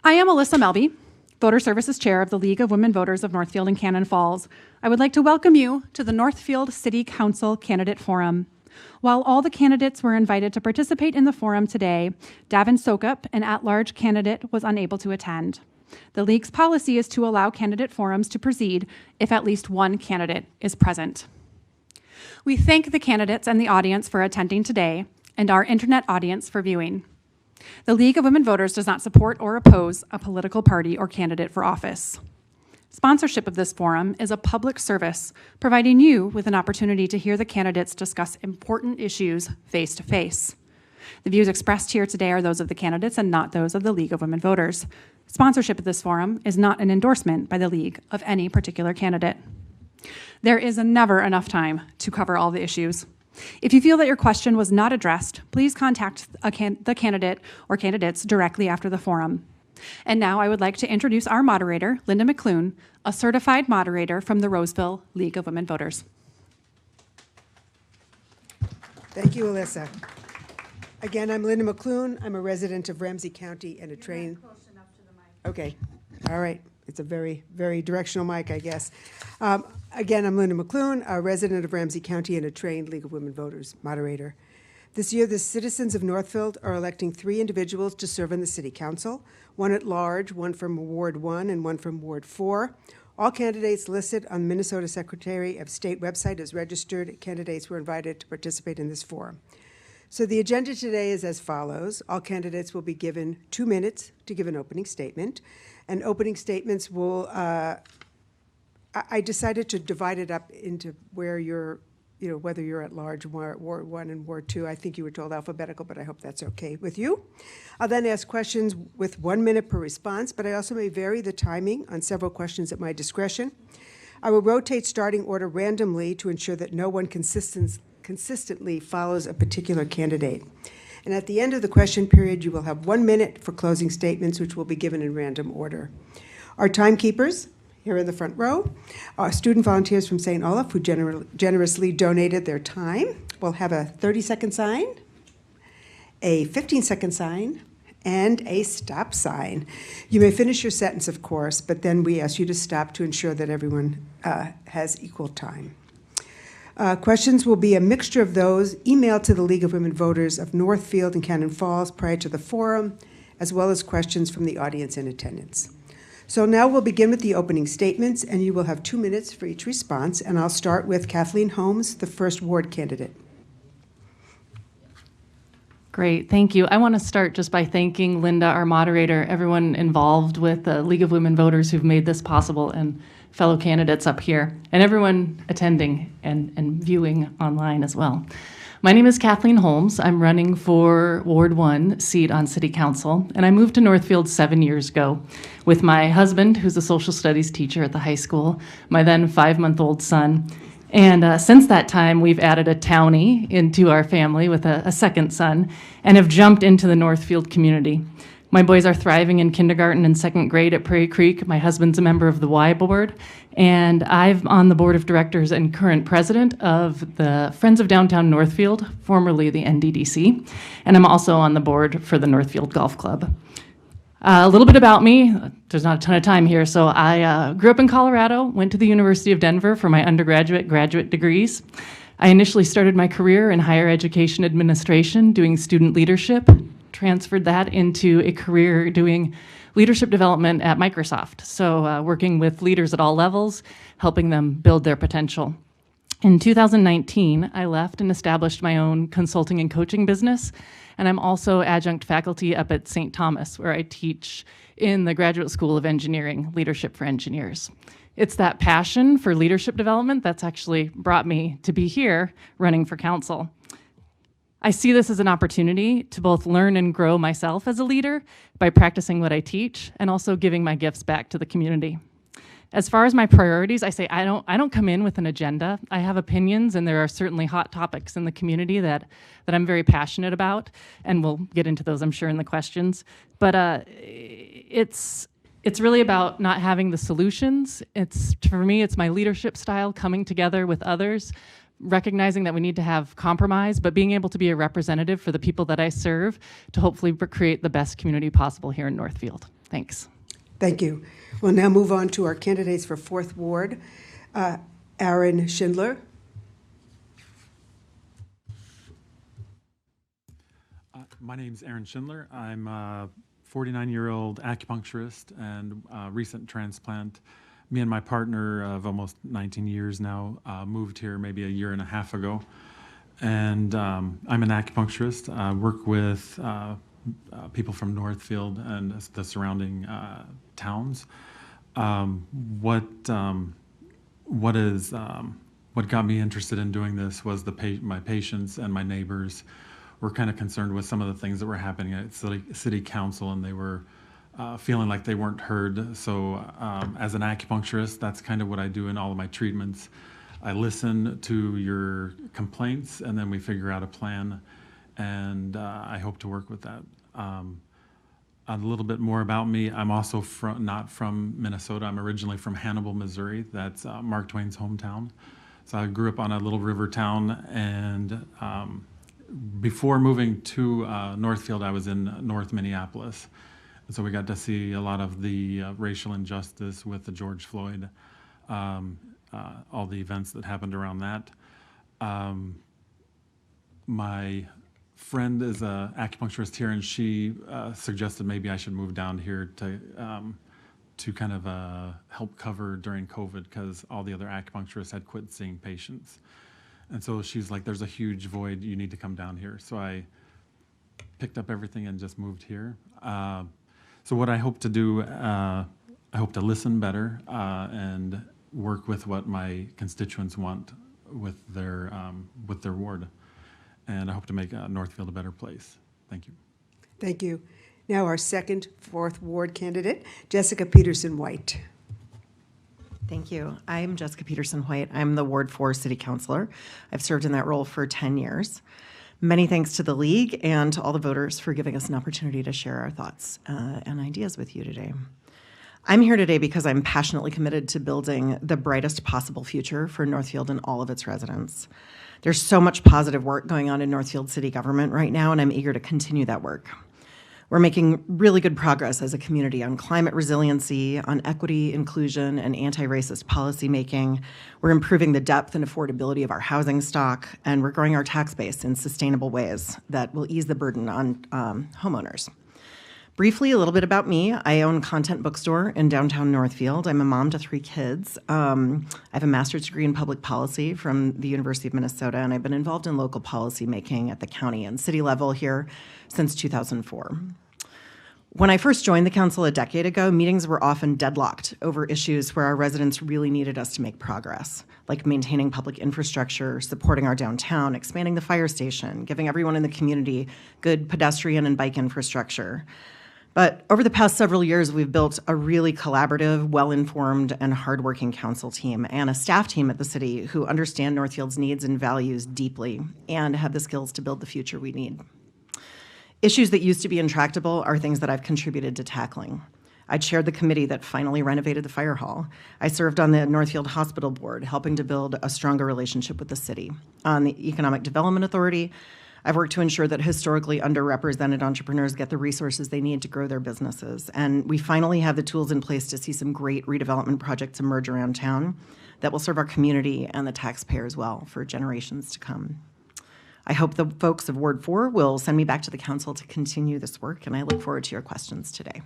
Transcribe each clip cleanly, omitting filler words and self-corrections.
I am Alyssa Melby, Voter Services Chair of the League of Women Voters of Northfield and Cannon Falls. I would like to welcome you to the Northfield City Council Candidate Forum. While all the candidates were invited to participate in the forum today, Davin Sokup, an at-large candidate, was unable to attend. The League's policy is to allow candidate forums to proceed if at least one candidate is present. We thank the candidates and the audience for attending today and our internet audience for viewing. The League of Women Voters does not support or oppose a political party or candidate for office. Sponsorship of this forum is a public service, providing you with an opportunity to hear the candidates discuss important issues face to face. The views expressed here today are those of the candidates and not those of the League of Women Voters. Sponsorship of this forum is not an endorsement by the League of any particular candidate. There is never enough time to cover all the issues. If you feel that your question was not addressed, please contact the candidate or candidates directly after the forum. And now I would like to introduce our moderator, Linda McLoon, a certified moderator from the Roseville League of Women Voters. Thank you, Alyssa. Again, I'm Linda McLoon. I'm a resident of Ramsey County and a trained... You're not close enough to the mic. Okay. All right. It's a very, very directional mic, I guess. Again, I'm Linda McLoon, a resident of Ramsey County and a trained League of Women Voters moderator. This year, the citizens of Northfield are electing 3 individuals to serve on the City Council, one at large, one from Ward 1 and one from Ward 4. All candidates listed on the Minnesota Secretary of State website as registered candidates were invited to participate in this forum. So the agenda today is as follows. All candidates will be given 2 minutes to give an opening statement. And opening statements will, I decided to divide it up into where you're, whether you're at large, Ward 1 and Ward 2. I think you were told alphabetical, but I hope that's okay with you. I'll then ask questions with 1 minute per response, but I also may vary the timing on several questions at my discretion. I will rotate starting order randomly to ensure that no one consistently follows a particular candidate. And at the end of the question period, you will have 1 minute for closing statements, which will be given in random order. Our timekeepers, here in the front row, are student volunteers from St. Olaf who generously donated their time. We'll have a 30-second sign, a 15-second sign, and a stop sign. You may finish your sentence, of course, but then we ask you to stop to ensure that everyone has equal time. Questions will be a mixture of those emailed to the League of Women Voters of Northfield and Cannon Falls prior to the forum, as well as questions from the audience in attendance. So now we'll begin with the opening statements, and you will have 2 minutes for each response, and I'll start with Kathleen Holmes, the first ward candidate. Great, thank you. I want to start just by thanking Linda, our moderator, everyone involved with the League of Women Voters who've made this possible, and fellow candidates up here, and everyone attending and viewing online as well. My name is Kathleen Holmes. I'm running for Ward 1 seat on City Council, and I moved to Northfield 7 years ago with my husband, who's a social studies teacher at the high school, my then 5-month-old son, and since that time, we've added a townie into our family with a second son, and have jumped into the Northfield community. My boys are thriving in kindergarten and 2nd grade at Prairie Creek. My husband's a member of the Y Board, and I'm on the board of directors and current president of the Friends of Downtown Northfield, formerly the NDDC, and I'm also on the board for the Northfield Golf Club. A little bit about me. There's not a ton of time here, so I grew up in Colorado, went to the University of Denver for my undergraduate, graduate degrees. I initially started my career in higher education administration, doing student leadership, transferred that into a career doing leadership development at Microsoft. So working with leaders at all levels, helping them build their potential. In 2019, I left and established my own consulting and coaching business. And I'm also adjunct faculty up at St. Thomas, where I teach in the Graduate School of Engineering, Leadership for Engineers. It's that passion for leadership development that's actually brought me to be here running for council. I see this as an opportunity to both learn and grow myself as a leader by practicing what I teach and also giving my gifts back to the community. As far as my priorities, I say I don't come in with an agenda. I have opinions, and there are certainly hot topics in the community that I'm very passionate about, and we'll get into those, I'm sure, in the questions. But it's really about not having the solutions. For me, it's my leadership style, coming together with others, recognizing that we need to have compromise, but being able to be a representative for the people that I serve to hopefully create the best community possible here in Northfield. Thanks. Thank you. We'll now move on to our candidates for 4th Ward. Aaron Schindler. My name's Aaron Schindler. I'm a 49-year-old acupuncturist and recent transplant. Me and my partner of almost 19 years now moved here maybe a year and a half ago. And I'm an acupuncturist. I work with people from Northfield and the surrounding towns. What got me interested in doing this was my patients and my neighbors were kind of concerned with some of the things that were happening at City Council, and they were feeling like they weren't heard. So as an acupuncturist, that's kind of what I do in all of my treatments. I listen to your complaints, and then we figure out a plan, and I hope to work with that. A little bit more about me. I'm also not from Minnesota. I'm originally from Hannibal, Missouri. That's Mark Twain's hometown. So I grew up on a little river town, and before moving to Northfield, I was in North Minneapolis. And so we got to see a lot of the racial injustice with the George Floyd, all the events that happened around that. My friend is an acupuncturist here, and she suggested maybe I should move down here to kind of help cover during COVID, because all the other acupuncturists had quit seeing patients. And so she's like, there's a huge void, you need to come down here. So I picked up everything and just moved here. So what I hope to do, I hope to listen better and work with what my constituents want with their ward. And I hope to make Northfield a better place. Thank you. Thank you. Now our 2nd, 4th Ward candidate, Jessica Peterson-White. Thank you. I'm Jessica Peterson-White. I'm the Ward 4 City Councilor. I've served in that role for 10 years. Many thanks to the League and to all the voters for giving us an opportunity to share our thoughts and ideas with you today. I'm here today because I'm passionately committed to building the brightest possible future for Northfield and all of its residents. There's so much positive work going on in Northfield city government right now, and I'm eager to continue that work. We're making really good progress as a community on climate resiliency, on equity, inclusion, and anti-racist policymaking. We're improving the depth and affordability of our housing stock, and we're growing our tax base in sustainable ways that will ease the burden on homeowners. Briefly, a little bit about me. I own Content Bookstore in downtown Northfield. I'm a mom to 3 kids. I have a master's degree in public policy from the University of Minnesota, and I've been involved in local policy making at the county and city level here since 2004. When I first joined the council a decade ago, meetings were often deadlocked over issues where our residents really needed us to make progress, like maintaining public infrastructure, supporting our downtown, expanding the fire station, giving everyone in the community good pedestrian and bike infrastructure. But over the past several years, we've built a really collaborative, well-informed, and hardworking council team and a staff team at the city who understand Northfield's needs and values deeply and have the skills to build the future we need. Issues that used to be intractable are things that I've contributed to tackling. I chaired the committee that finally renovated the fire hall. I served on the Northfield Hospital Board, helping to build a stronger relationship with the city. On the Economic Development Authority, I've worked to ensure that historically underrepresented entrepreneurs get the resources they need to grow their businesses. And we finally have the tools in place to see some great redevelopment projects emerge around town that will serve our community and the taxpayers well for generations to come. I hope the folks of Ward 4 will send me back to the council to continue this work, and I look forward to your questions today.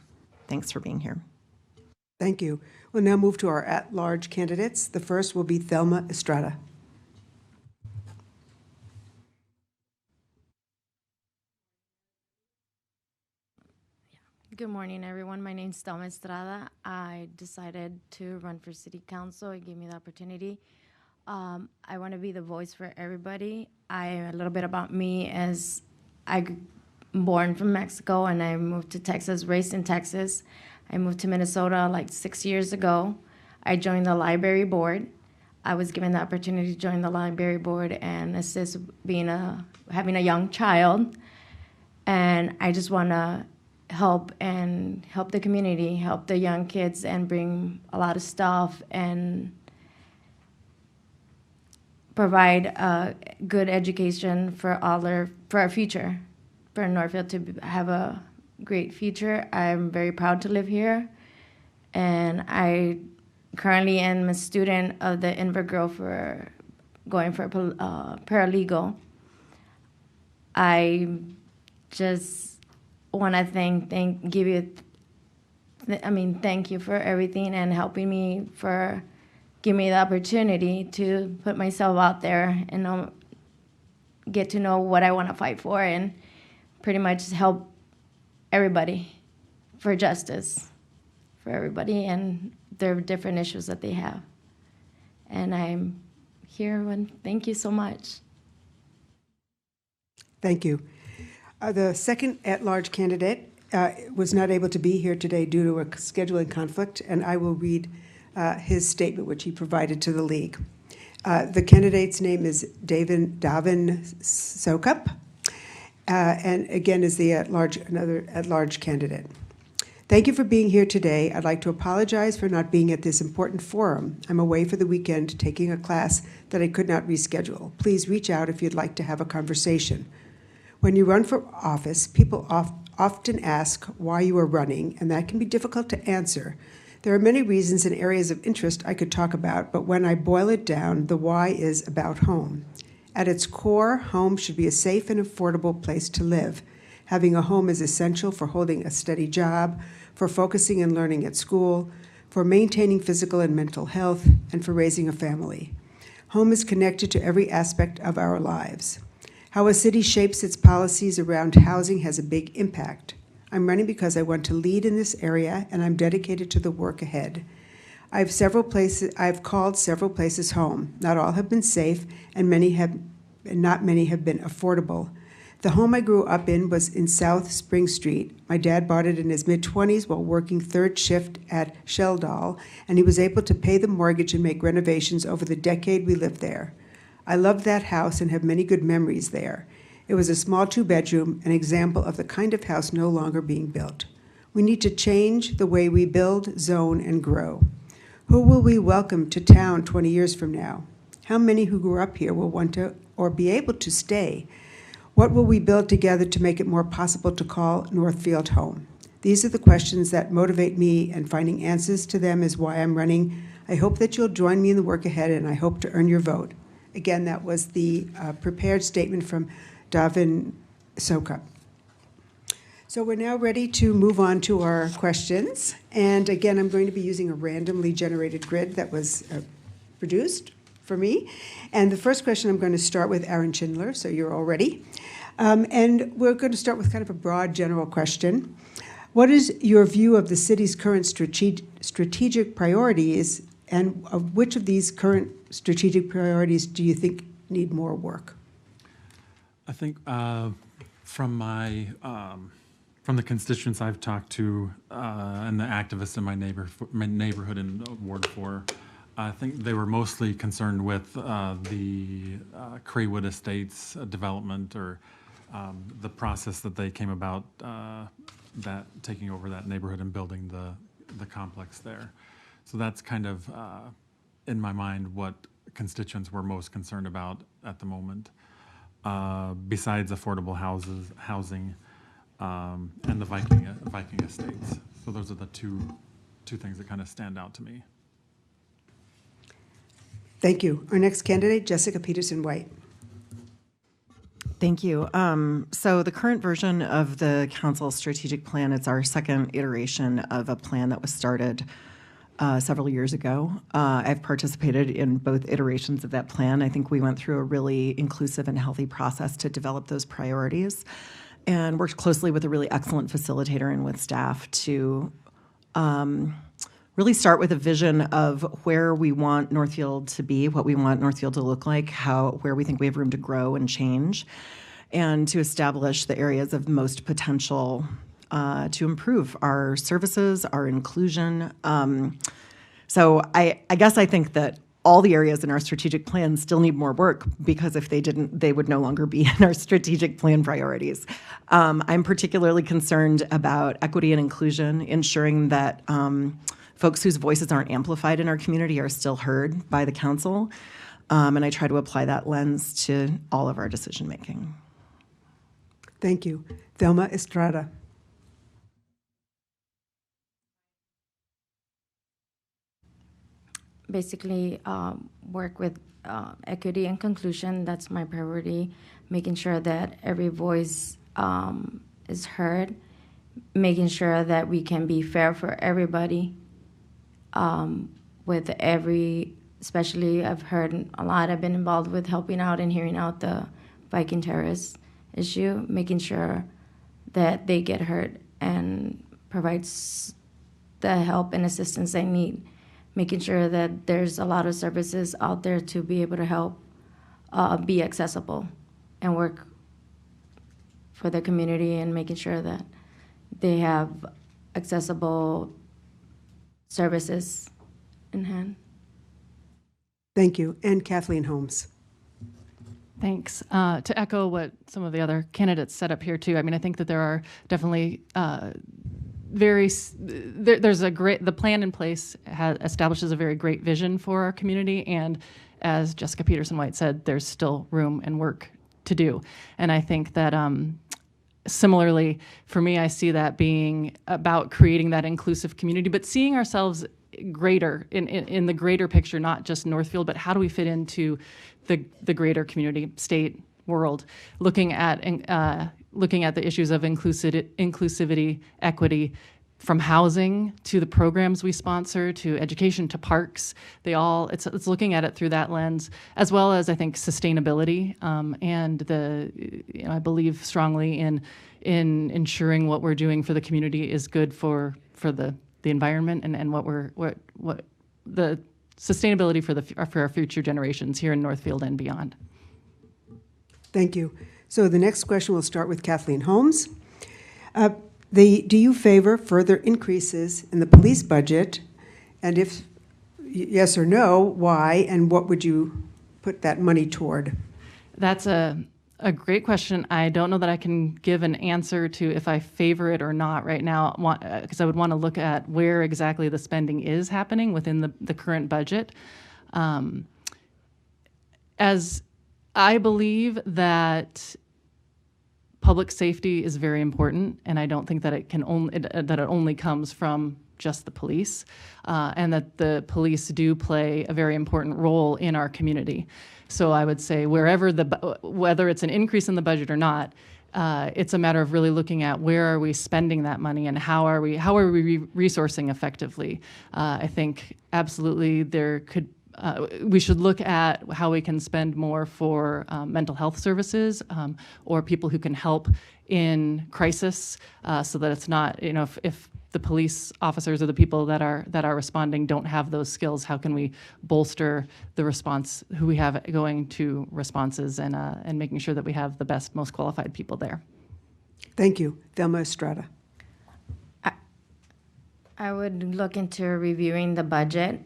Thanks for being here. Thank you. We'll now move to our at-large candidates. The first will be Thelma Estrada. Good morning, everyone. My name is Thelma Estrada. I decided to run for city council. It gave me the opportunity. I want to be the voice for everybody. A little bit about me is I'm born from Mexico and I moved to Texas, raised in Texas. I moved to Minnesota like 6 years ago. I joined the library board. I was given the opportunity to join the library board and assist having a young child. And I just want to help the community, help the young kids, and bring a lot of stuff and provide a good education for our future, for Northfield to have a great future. I'm very proud to live here, and I currently am a student of the Inver Girl for going for paralegal. I just want to thank you for everything and helping me, for giving me the opportunity to put myself out there and get to know what I want to fight for, and pretty much help everybody for justice for everybody and their different issues that they have. And I'm here, and thank you so much. Thank you. The second at-large candidate was not able to be here today due to a scheduling conflict, and I will read his statement, which he provided to the league. The candidate's name is Davin Sokup, and again is the another at-large candidate. Thank you for being here today. I'd like to apologize for not being at this important forum. I'm away for the weekend taking a class that I could not reschedule. Please reach out if you'd like to have a conversation. When you run for office, people often ask why you are running, and that can be difficult to answer. There are many reasons and areas of interest I could talk about, but when I boil it down, the why is about home. At its core, home should be a safe and affordable place to live. Having a home is essential for holding a steady job, for focusing and learning at school, for maintaining physical and mental health, and for raising a family. Home is connected to every aspect of our lives. How a city shapes its policies around housing has a big impact. I'm running because I want to lead in this area, and I'm dedicated to the work ahead. I've called several places home. Not all have been safe, and not many have been affordable. The home I grew up in was in South Spring Street. My dad bought it in his mid-20s while working third shift at Sheldall, and he was able to pay the mortgage and make renovations over the decade we lived there. I loved that house and have many good memories there. It was a small 2-bedroom, an example of the kind of house no longer being built. We need to change the way we build, zone, and grow. Who will we welcome to town 20 years from now? How many who grew up here will want to or be able to stay? What will we build together to make it more possible to call Northfield home? These are the questions that motivate me, and finding answers to them is why I'm running. I hope that you'll join me in the work ahead, and I hope to earn your vote. Again, that was the prepared statement from Davin Sokup. So we're now ready to move on to our questions. And again, I'm going to be using a randomly generated grid that was produced for me. And the first question I'm going to start with Aaron Schindler, so you're all ready. And we're going to start with kind of a broad general question. What is your view of the city's current strategic priorities, and of which of these current strategic priorities do you think need more work? I think from the constituents I've talked to and the activists in my neighborhood in Ward 4, I think they were mostly concerned with the Craywood Estates development, or the process that they came about that taking over that neighborhood and building the complex there. So that's kind of, in my mind, what constituents were most concerned about at the moment, besides affordable housing and the Viking Estates. So those are the two things that kind of stand out to me. Thank you. Our next candidate, Jessica Peterson-White. Thank you. So the current version of the council strategic plan, it's our second iteration of a plan that was started several years ago. I've participated in both iterations of that plan. I think we went through a really inclusive and healthy process to develop those priorities, and worked closely with a really excellent facilitator and with staff to really start with a vision of where we want Northfield to be, what we want Northfield to look like, where we think we have room to grow and change, and to establish the areas of most potential to improve our services, our inclusion. So I guess I think that all the areas in our strategic plan still need more work, because if they didn't, they would no longer be in our strategic plan priorities. I'm particularly concerned about equity and inclusion, ensuring that folks whose voices aren't amplified in our community are still heard by the council. And I try to apply that lens to all of our decision making. Thank you. Thelma Estrada. basically work with equity and conclusion. That's my priority, making sure that every voice is heard, making sure that we can be fair for everybody with every, especially I've heard a lot, I've been involved with helping out and hearing out the Viking terrorist issue, making sure that they get heard and provides the help and assistance they need, making sure that there's a lot of services out there to be able to help be accessible and work for the community, and making sure that they have accessible services in hand. Thank you. And Kathleen Holmes. Thanks. To echo what some of the other candidates said up here too, I mean, I think that there are definitely there's a great, the plan in place establishes a very great vision for our community, and as Jessica Peterson-White said, there's still room and work to do. And I think that similarly, for me, I see that being about creating that inclusive community, but seeing ourselves greater in the greater picture, not just Northfield, but how do we fit into the greater community, state, world, looking at the issues of inclusivity, equity, from housing to the programs we sponsor, to education, to parks. It's looking at it through that lens, as well as I think sustainability, and I believe strongly in ensuring what we're doing for the community is good for the environment, and what the sustainability for our future generations here in Northfield and beyond. Thank you. So the next question will start with Kathleen Holmes. Do you favor further increases in the police budget? And if yes or no, why? And what would you put that money toward? That's a great question. I don't know that I can give an answer to if I favor it or not right now, because I would want to look at where exactly the spending is happening within the current budget. As I believe that public safety is very important, and I don't think that it only comes from just the police, and that the police do play a very important role in our community. So I would say whether it's an increase in the budget or not, it's a matter of really looking at where are we spending that money and how are we resourcing effectively. I think absolutely we should look at how we can spend more for mental health services, or people who can help in crisis, so that it's not, if the police officers or the people that are responding don't have those skills, how can we bolster the response, who we have going to responses, and making sure that we have the best, most qualified people there. Thank you. Thelma Estrada. I would look into reviewing the budget.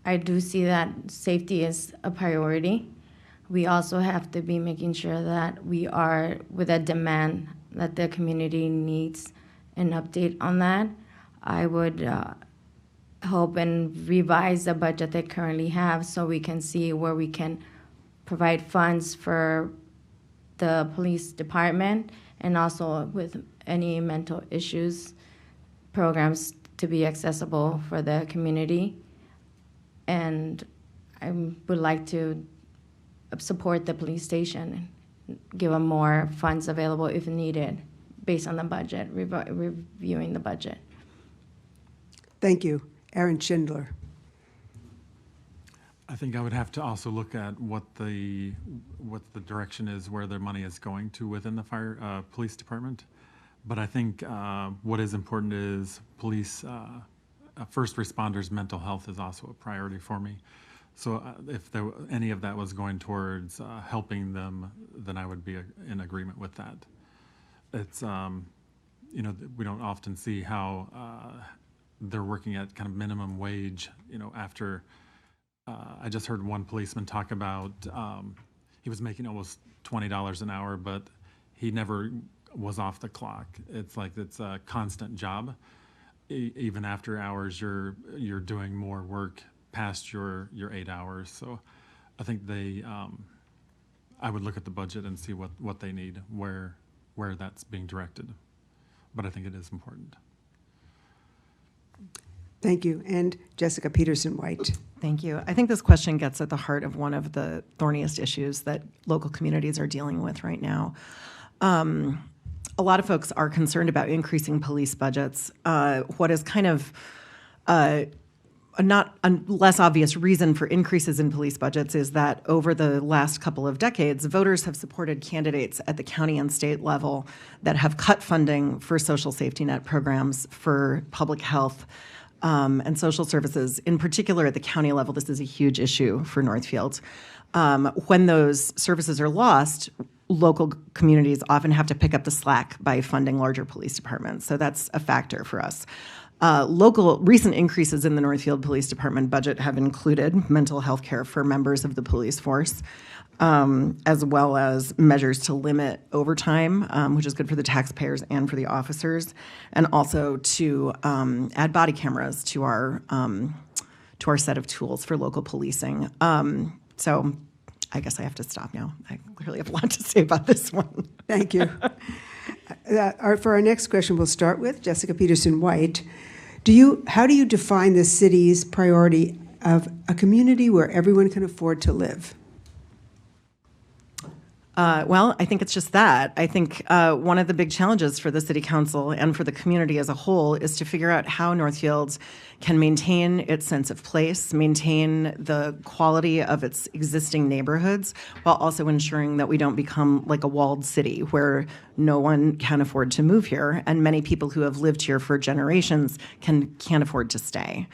I do see that safety is a priority. We also have to be making sure that we are with a demand that the community needs an update on that. I would hope and revise the budget they currently have so we can see where we can provide funds for the police department, and also with any mental issues programs to be accessible for the community. And I would like to support the police station and give them more funds available if needed, based on the budget, reviewing the budget. Thank you. Aaron Schindler. I think I would have to also look at what the direction is, where their money is going to within the police department. But I think what is important is police, first responders' mental health is also a priority for me. So if any of that was going towards helping them, then I would be in agreement with that. It's, we don't often see how they're working at kind of minimum wage, after, I just heard one policeman talk about, he was making almost $20 an hour, but he never was off the clock. It's like it's a constant job. Even after hours, you're doing more work past your 8 hours. So I think I would look at the budget and see what they need, where that's being directed. But I think it is important. Thank you. And Jessica Peterson-White. Thank you. I think this question gets at the heart of one of the thorniest issues that local communities are dealing with right now. A lot of folks are concerned about increasing police budgets. What is kind of not a less obvious reason for increases in police budgets is that over the last couple of decades, voters have supported candidates at the county and state level that have cut funding for social safety net programs, for public health, and social services. In particular, at the county level, this is a huge issue for Northfield. When those services are lost, local communities often have to pick up the slack by funding larger police departments. So that's a factor for us. Local recent increases in the Northfield Police Department budget have included mental health care for members of the police force, as well as measures to limit overtime, which is good for the taxpayers and for the officers, and also to add body cameras to our set of tools for local policing. So I guess I have to stop now. I clearly have a lot to say about this one. Thank you. For our next question, we'll start with Jessica Peterson-White. How do you define the city's priority of a community where everyone can afford to live? Well, I think it's just that. I think one of the big challenges for the City Council and for the community as a whole is to figure out how Northfield can maintain its sense of place, maintain the quality of its existing neighborhoods, while also ensuring that we don't become like a walled city where no one can afford to move here, and many people who have lived here for generations can't afford to stay.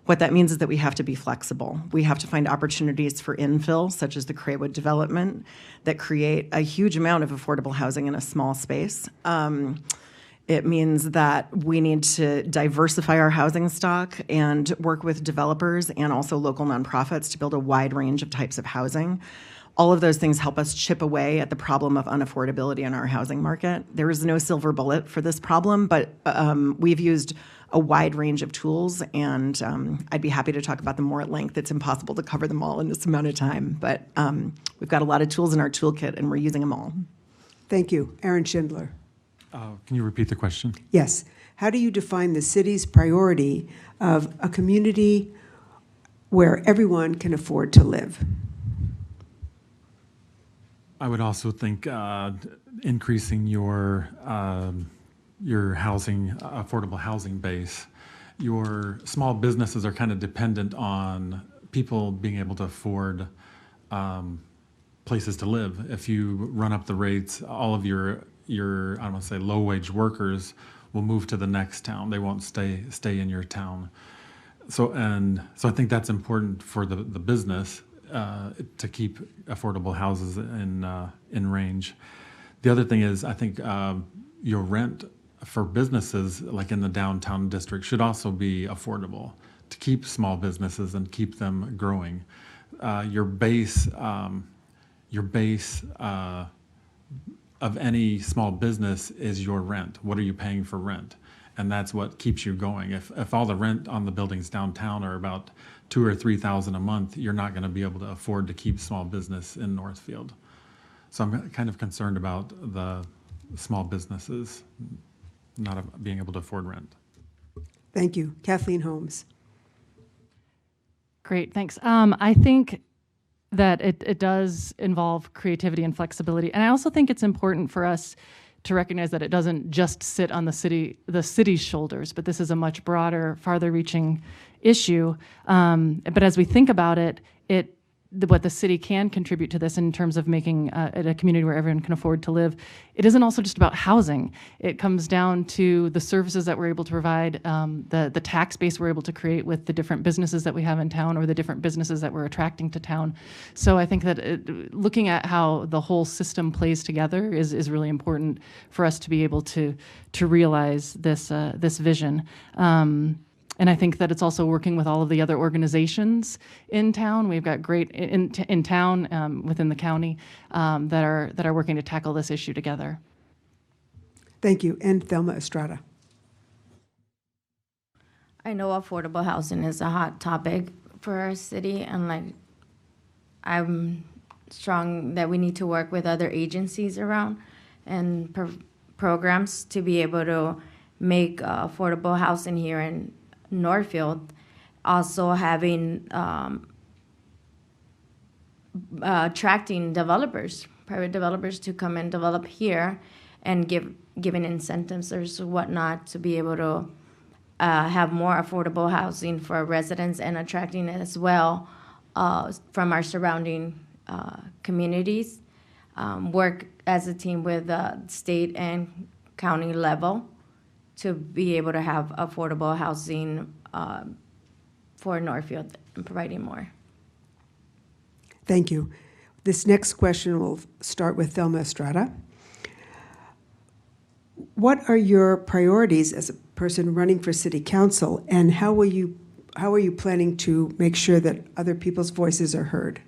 What that means is that we have to be flexible. We have to find opportunities for infill, such as the Craywood development, that create a huge amount of affordable housing in a small space. It means that we need to diversify our housing stock and work with developers and also local nonprofits to build a wide range of types of housing. All of those things help us chip away at the problem of unaffordability in our housing market. There is no silver bullet for this problem, but we've used a wide range of tools, and I'd be happy to talk about them more at length. It's impossible to cover them all in this amount of time, but we've got a lot of tools in our toolkit, and we're using them all. Thank you. Aaron Schindler. Can you repeat the question? Yes. How do you define the city's priority of a community where everyone can afford to live? I would also think increasing your housing, affordable housing base. Your small businesses are kind of dependent on people being able to afford places to live. If you run up the rates, all of your I don't want to say low-wage workers will move to the next town. They won't stay in your town. So I think that's important for the business to keep affordable houses in range. The other thing is, I think your rent for businesses, like in the downtown district, should also be affordable to keep small businesses and keep them growing. Your base of any small business is your rent. What are you paying for rent? And that's what keeps you going. If all the rent on the buildings downtown are about $2,000 or $3,000 a month, you're not going to be able to afford to keep small business in Northfield. So I'm kind of concerned about the small businesses not being able to afford rent. Thank you. Kathleen Holmes. Great, thanks. I think that it does involve creativity and flexibility. And I also think it's important for us to recognize that it doesn't just sit on the city's shoulders, but this is a much broader, farther-reaching issue. But as we think about it, what the city can contribute to this in terms of making it a community where everyone can afford to live, it isn't also just about housing. It comes down to the services that we're able to provide, the tax base we're able to create with the different businesses that we have in town or the different businesses that we're attracting to town. So I think that looking at how the whole system plays together is really important for us to be able to realize this vision. And I think that it's also working with all of the other organizations in town. We've got great in town within the county that are working to tackle this issue together. Thank you. And Thelma Estrada. I know affordable housing is a hot topic for our city, and I'm strong that we need to work with other agencies around and programs to be able to make affordable housing here in Northfield, also having attracting developers, private developers to come and develop here, and giving incentives or whatnot to be able to have more affordable housing for our residents, and attracting as well from our surrounding communities. Work as a team with the state and county level to be able to have affordable housing for Northfield and providing more. Thank you. This next question will start with Thelma Estrada. What are your priorities as a person running for city council, and how are you planning to make sure that other people's voices are heard?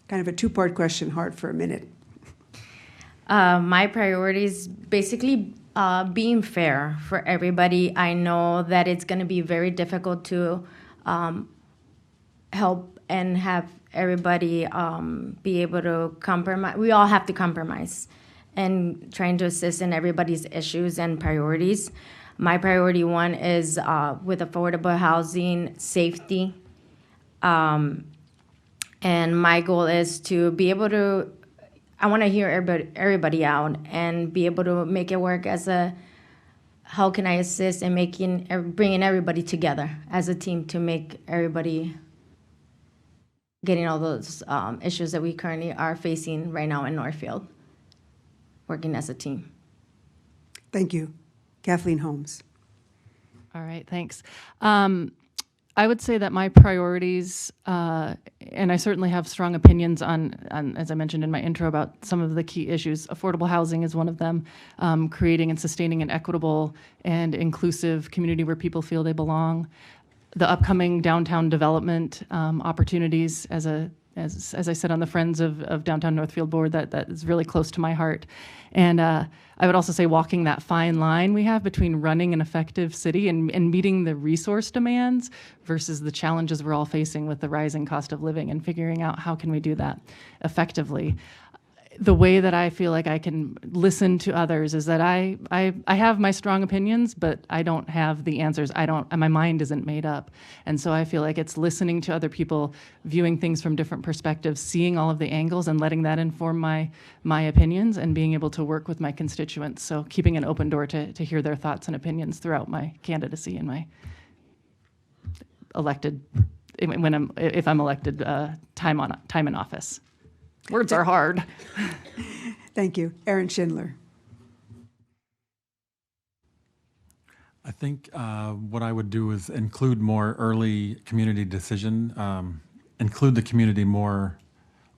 Kind of a two-part question, hard for a minute. My priorities basically being fair for everybody. I know that it's going to be very difficult to help and have everybody be able to compromise. We all have to compromise and trying to assist in everybody's issues and priorities. My priority one is with affordable housing, safety. And my goal is to be able to, I want to hear everybody out and be able to make it work as a, how can I assist in bringing everybody together as a team to make everybody getting all those issues that we currently are facing right now in Northfield, working as a team. Thank you. Kathleen Holmes. All right, thanks. I would say that my priorities, and I certainly have strong opinions on, as I mentioned in my intro, about some of the key issues. Affordable housing is one of them, creating and sustaining an equitable and inclusive community where people feel they belong. The upcoming downtown development opportunities, as I said on the Friends of Downtown Northfield board, that is really close to my heart. And I would also say walking that fine line we have between running an effective city and meeting the resource demands versus the challenges we're all facing with the rising cost of living, and figuring out how can we do that effectively. The way that I feel like I can listen to others is that I have my strong opinions, but I don't have the answers. My mind isn't made up. And so I feel like it's listening to other people, viewing things from different perspectives, seeing all of the angles and letting that inform my opinions, and being able to work with my constituents. So keeping an open door to hear their thoughts and opinions throughout my candidacy and my elected, if I'm elected, time in office. Words are hard. Thank you. Aaron Schindler. I think what I would do is include more early community decision, include the community more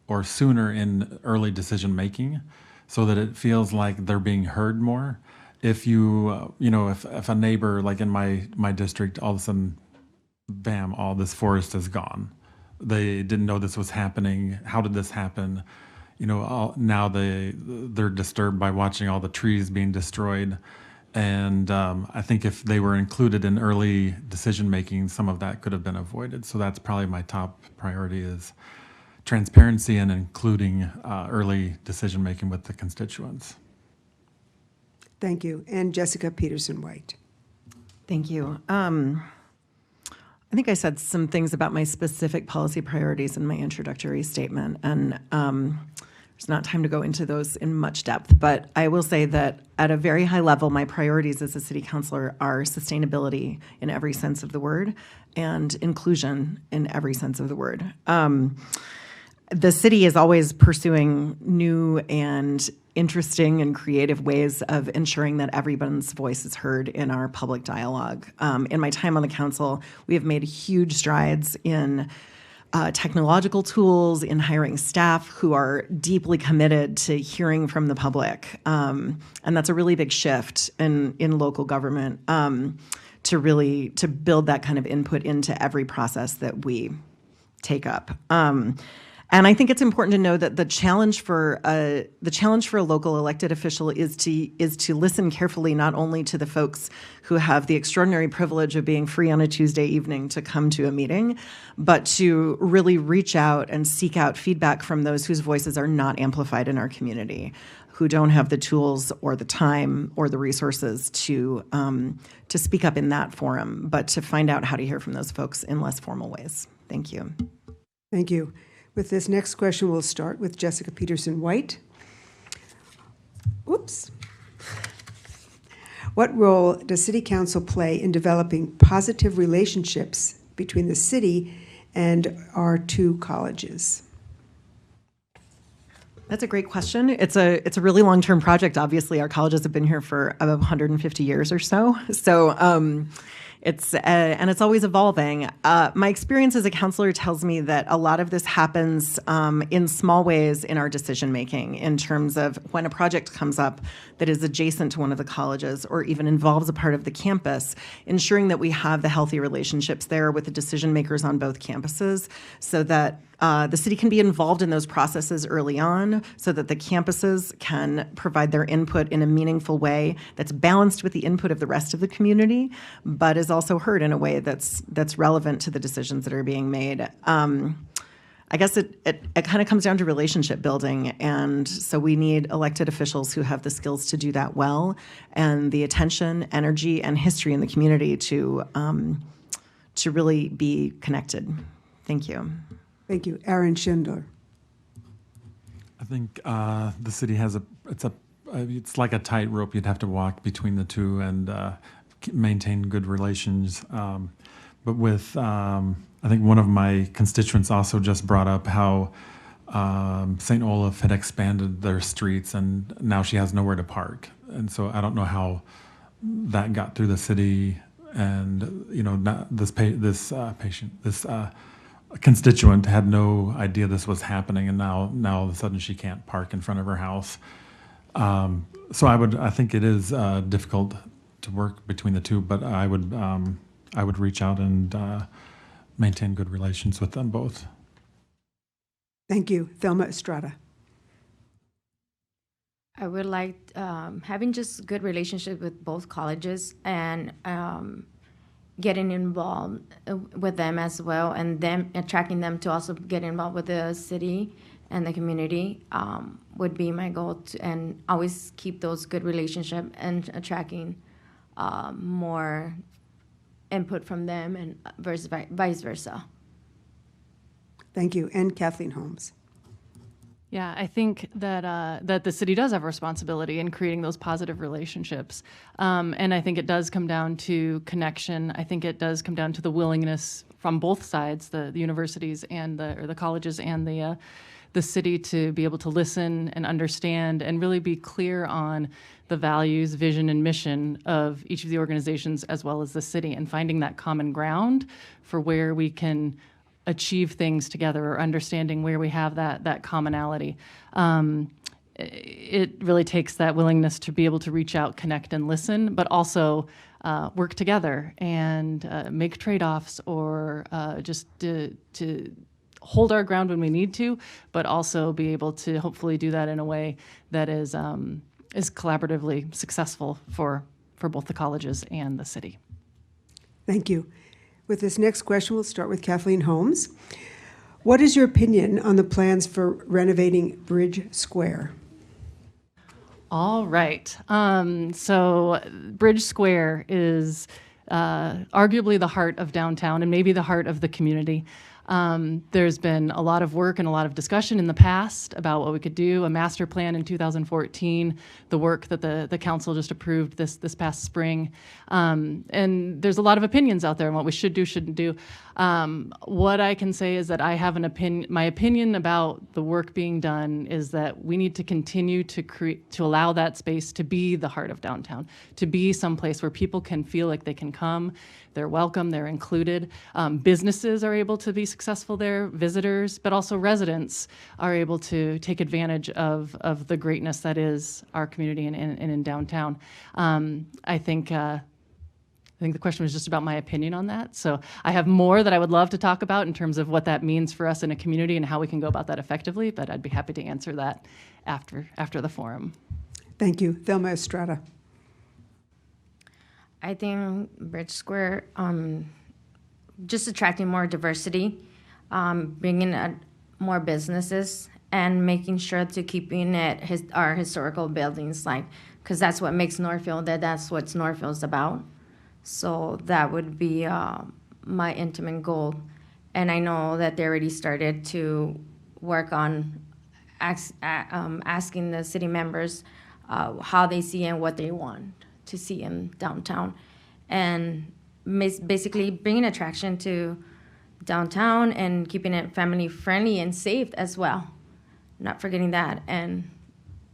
or sooner in early decision making, so that it feels like they're being heard more. If you, if a neighbor, like in my district, all of a sudden, bam, all this forest is gone. They didn't know this was happening. How did this happen? Now they're disturbed by watching all the trees being destroyed. And I think if they were included in early decision making, some of that could have been avoided. So that's probably my top priority, is transparency and including early decision making with the constituents. Thank you. And Jessica Peterson-White. Thank you. I think I said some things about my specific policy priorities in my introductory statement, and there's not time to go into those in much depth, but I will say that at a very high level, my priorities as a city councilor are sustainability in every sense of the word and inclusion in every sense of the word. The city is always pursuing new and interesting and creative ways of ensuring that everyone's voice is heard in our public dialogue. In my time on the council, we have made huge strides in technological tools, in hiring staff who are deeply committed to hearing from the public. And that's a really big shift in local government, to build that kind of input into every process that we take up. And I think it's important to know that the challenge for a local elected official is to listen carefully not only to the folks who have the extraordinary privilege of being free on a Tuesday evening to come to a meeting, but to really reach out and seek out feedback from those whose voices are not amplified in our community, who don't have the tools or the time or the resources to speak up in that forum, but to find out how to hear from those folks in less formal ways. Thank you. Thank you. With this next question, we'll start with Jessica Peterson-White. Oops. What role does City Council play in developing positive relationships between the city and our two colleges? That's a great question. It's a really long-term project. Obviously, our colleges have been here for about 150 years or so. And it's always evolving. My experience as a counselor tells me that a lot of this happens in small ways in our decision making, in terms of when a project comes up that is adjacent to one of the colleges or even involves a part of the campus, ensuring that we have the healthy relationships there with the decision makers on both campuses, so that the city can be involved in those processes early on, so that the campuses can provide their input in a meaningful way that's balanced with the input of the rest of the community, but is also heard in a way that's relevant to the decisions that are being made. I guess it kind of comes down to relationship building, and so we need elected officials who have the skills to do that well, and the attention, energy, and history in the community to really be connected. Thank you. Thank you. Aaron Schindler. I think the city has it's like a tightrope you'd have to walk between the two and maintain good relations. But with, I think one of my constituents also just brought up how St. Olaf had expanded their streets and now she has nowhere to park. And so I don't know how that got through the city, and this constituent had no idea this was happening, and now all of a sudden she can't park in front of her house. So I think it is difficult to work between the two, but I would reach out and maintain good relations with them both. Thank you. Thelma Estrada. I would like having just good relationship with both colleges and getting involved with them as well, and them attracting them to also get involved with the city and the community would be my goal, and always keep those good relationships and attracting more input from them and vice versa. Thank you. And Kathleen Holmes. Yeah, I think that that the city does have a responsibility in creating those positive relationships, and I think it does come down to connection. I think it does come down to the willingness from both sides, the universities and the colleges and the city, to be able to listen and understand and really be clear on the values, vision, and mission of each of the organizations as well as the city, and finding that common ground for where we can achieve things together, or understanding where we have that commonality. It really takes that willingness to be able to reach out, connect, and listen, but also work together and make trade-offs, or just to hold our ground when we need to, but also be able to hopefully do that in a way that is collaboratively successful for both the colleges and the city. Thank you. With this next question, we'll start with Kathleen Holmes. What is your opinion on the plans for renovating Bridge Square? All right. So Bridge Square is arguably the heart of downtown and maybe the heart of the community. There's been a lot of work and a lot of discussion in the past about what we could do, a master plan in 2014, the work that the council just approved this past spring. And there's a lot of opinions out there on what we should do, shouldn't do. What I can say is that I have an opinion. My opinion about the work being done is that we need to continue to allow that space to be the heart of downtown, to be someplace where people can feel like they can come, they're welcome, they're included. Businesses are able to be successful there, visitors, but also residents are able to take advantage of the greatness that is our community and in downtown. I think think the question was just about my opinion on that. So I have more that I would love to talk about in terms of what that means for us in a community and how we can go about that effectively, but I'd be happy to answer that after the forum. Thank you. Thelma Estrada. I think Bridge Square, just attracting more diversity, bringing more businesses, and making sure to keeping it our historical buildings, like, because that's what makes Northfield, that's what Northfield's about. So that would be my intimate goal. And I know that they already started to work on asking the city members how they see and what they want to see in downtown. And basically bringing attraction to downtown and keeping it family friendly and safe as well. Not forgetting that, and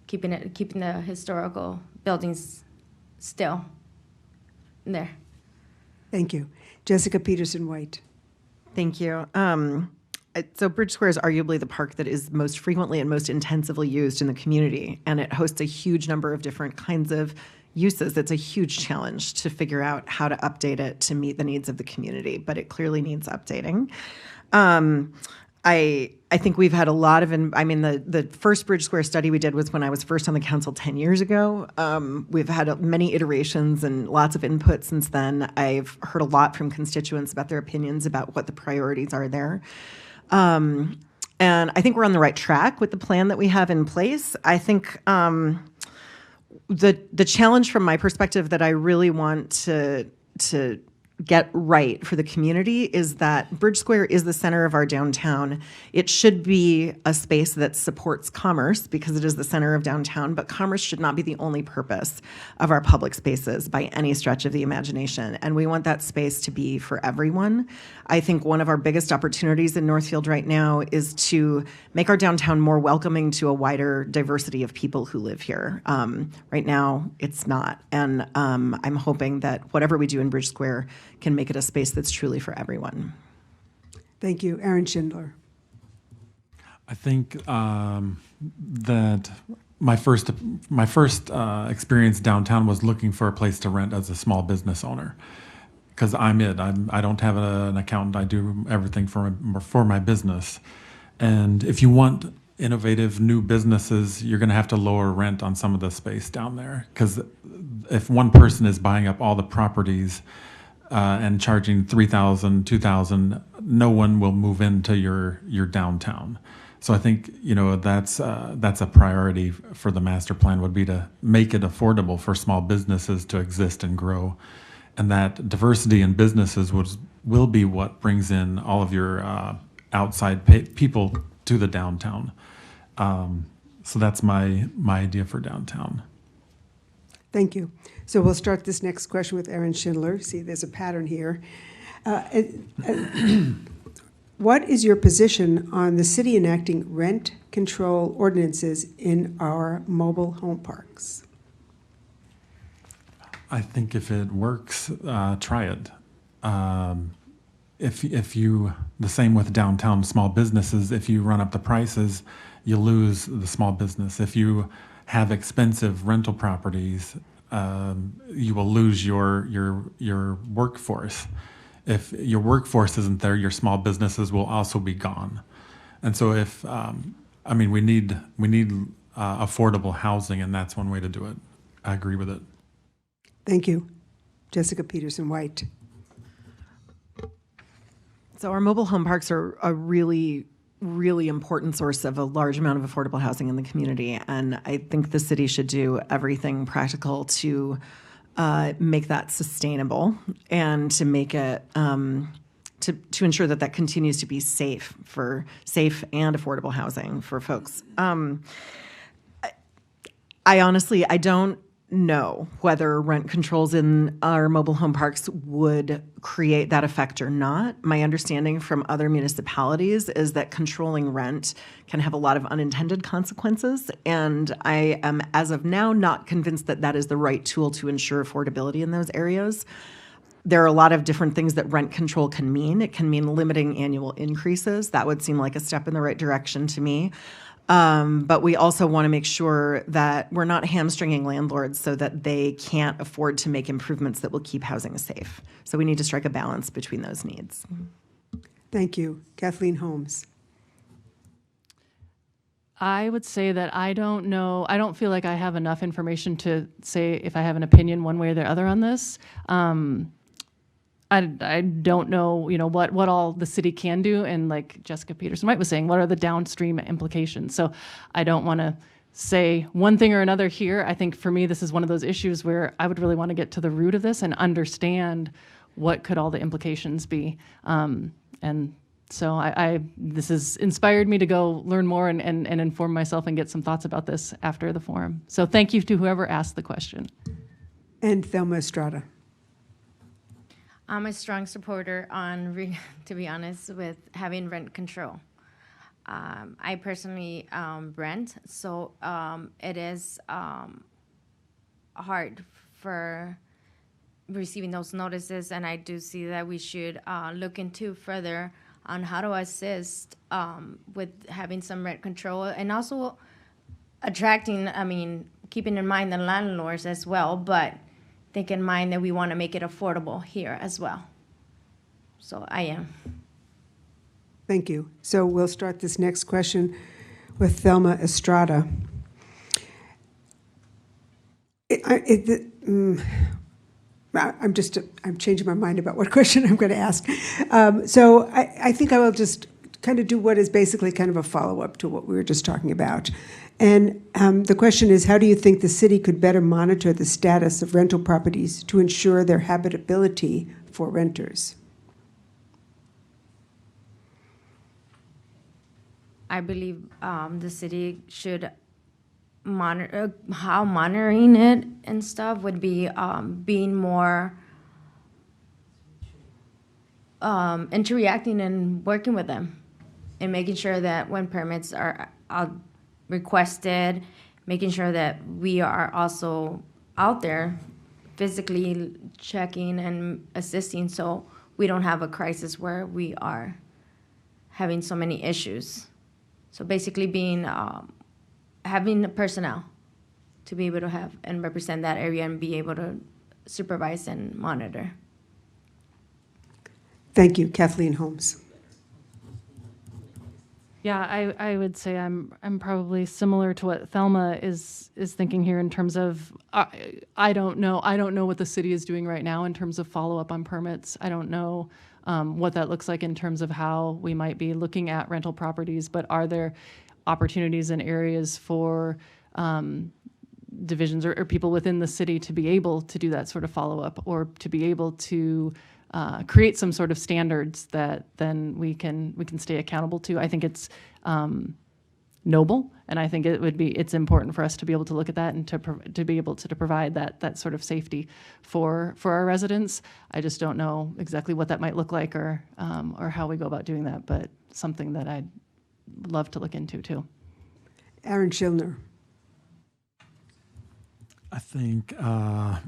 keeping the historical buildings still there. Thank you. Jessica Peterson White. Thank you. So Bridge Square is arguably the park that is most frequently and most intensively used in the community, and it hosts a huge number of different kinds of uses. It's a huge challenge to figure out how to update it to meet the needs of the community, but it clearly needs updating. I think we've had a lot of, the first Bridge Square study we did was when I was first on the council 10 years ago. We've had many iterations and lots of input since then. I've heard a lot from constituents about their opinions about what the priorities are there. And I think we're on the right track with the plan that we have in place. I think the challenge from my perspective that I really want to get right for the community is that Bridge Square is the center of our downtown. It should be a space that supports commerce because it is the center of downtown, but commerce should not be the only purpose of our public spaces by any stretch of the imagination. And we want that space to be for everyone. I think one of our biggest opportunities in Northfield right now is to make our downtown more welcoming to a wider diversity of people who live here. Right now, it's not. And I'm hoping that whatever we do in Bridge Square can make it a space that's truly for everyone. Thank you. Aaron Schindler. I think that my first experience downtown was looking for a place to rent as a small business owner, because I don't have an accountant. I do everything for my business, and if you want innovative new businesses, you're going to have to lower rent on some of the space down there, because if one person is buying up all the properties and charging $3,000, $2,000, no one will move into your downtown. So I think that's a priority for the master plan, would be to make it affordable for small businesses to exist and grow, and that diversity in businesses will be what brings in all of your outside people to the downtown. So that's my idea for downtown. Thank you. So we'll start this next question with Aaron Schindler. See, there's a pattern here. What is your position on the city enacting rent control ordinances in our mobile home parks? I think if it works, try it. If you, the same with downtown small businesses, if you run up the prices, you lose the small business. If you have expensive rental properties, you will lose your workforce. If your workforce isn't there, your small businesses will also be gone. And so we need affordable housing, and that's one way to do it. I agree with it. Thank you. Jessica Peterson White. So our mobile home parks are a really, really important source of a large amount of affordable housing in the community. And I think the city should do everything practical to make that sustainable and to make it to ensure that continues to be safe and affordable housing for folks. I honestly don't know whether rent controls in our mobile home parks would create that effect or not. My understanding from other municipalities is that controlling rent can have a lot of unintended consequences, and I am, as of now, not convinced that that is the right tool to ensure affordability in those areas. There are a lot of different things that rent control can mean. It can mean limiting annual increases. That would seem like a step in the right direction to me. But we also want to make sure that we're not hamstringing landlords so that they can't afford to make improvements that will keep housing safe. So we need to strike a balance between those needs. Thank you. Kathleen Holmes. I would say that I don't know. I don't feel like I have enough information to say if I have an opinion one way or the other on this. I don't know, what all the city can do, and like Jessica Peterson-White was saying, what are the downstream implications? So I don't want to say one thing or another here. I think for me, this is one of those issues where I would really want to get to the root of this and understand what could all the implications be. And so this has inspired me to go learn more and inform myself and get some thoughts about this after the forum. So thank you to whoever asked the question. And Thelma Estrada. I'm a strong supporter on, to be honest, with having rent control. I personally rent, so it is hard for receiving those notices, and I do see that we should look into further on how to assist with having some rent control, and also attracting, keeping in mind the landlords as well, but think in mind that we want to make it affordable here as well. So I am. Thank you. So we'll start this next question with Thelma Estrada. I'm changing my mind about what question I'm going to ask. So I think I will just kind of do what is basically kind of a follow-up to what we were just talking about. And the question is, how do you think the city could better monitor the status of rental properties to ensure their habitability for renters? I believe the city should monitor how monitoring it and stuff would be being more interacting and working with them and making sure that when permits are requested, making sure that we are also out there physically checking and assisting so we don't have a crisis where we are having so many issues. So basically being having the personnel to be able to have and represent that area and be able to supervise and monitor. Thank you. Kathleen Holmes. Yeah, I would say I'm probably similar to what Thelma is thinking here in terms of I don't know what the city is doing right now in terms of follow-up on permits. I don't know what that looks like in terms of how we might be looking at rental properties, but are there opportunities and areas for divisions or people within the city to be able to do that sort of follow-up or to be able to create some sort of standards that then we can stay accountable to. I think it's noble, and I think it's important for us to be able to look at that and to be able to provide that sort of safety for our residents. I just don't know exactly what that might look like or how we go about doing that, but something that I'd love to look into too. Aaron Schillner. I think the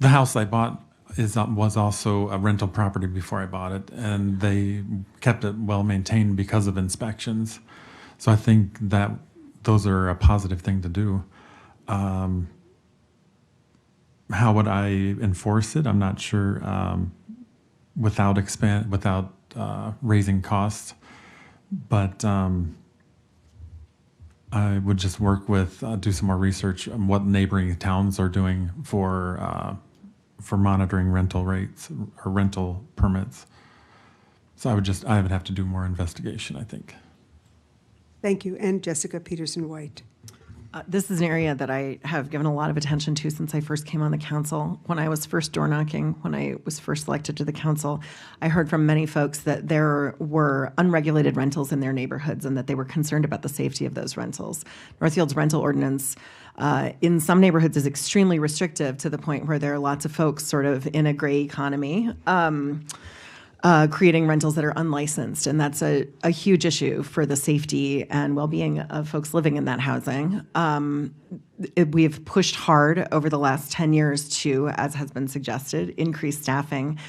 house I bought was also a rental property before I bought it, and they kept it well maintained because of inspections. So I think that those are a positive thing to do. How would I enforce it? I'm not sure. Without raising costs, but I would just work with do some more research on what neighboring towns are doing for monitoring rental rates or rental permits. So I would have to do more investigation, I think. Thank you. And Jessica Peterson-White. This is an area that I have given a lot of attention to since I first came on the council. When I was first door knocking, when I was first elected to the council, I heard from many folks that there were unregulated rentals in their neighborhoods and that they were concerned about the safety of those rentals. Northfield's rental ordinance in some neighborhoods is extremely restrictive to the point where there are lots of folks sort of in a gray economy creating rentals that are unlicensed, and that's a huge issue for the safety and well-being of folks living in that housing. We've pushed hard over the last 10 years to, as has been suggested, increase staffing